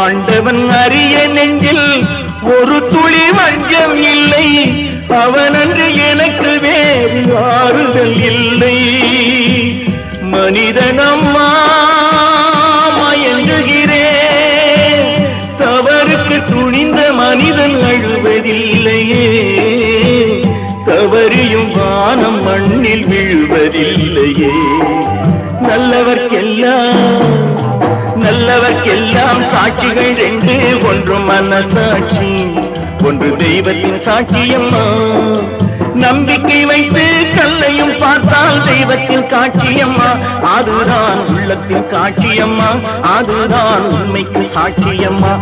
ஆண்டவன் அறிய நெஞ்சில் ஒரு துளி வஞ்சம் இல்லை, அவனன்று எனக்கு வேறு ஆறுதல் இல்லை. மனிதனம்மா மயங்குகிறேன், தவறுக்கு துணிந்த மனிதன் அழுவதில்லையே, தவறியும் வானம் மண்ணில் விழுவதில்லையே. நல்லவர்க்கெல்லாம் சாட்சிகள் ரெண்டு, ஒன்று மனசாட்சி, ஒன்று தெய்வத்தின் சாட்சியம்மா. நம்பிக்கை வைத்து கல்லையும் பார்த்தால் தெய்வத்தின் காட்சியம்மா, அதுதான் உள்ளத்தின் காட்சியம்மா, அதுதான் உண்மைக்கு சாட்சியம்மா.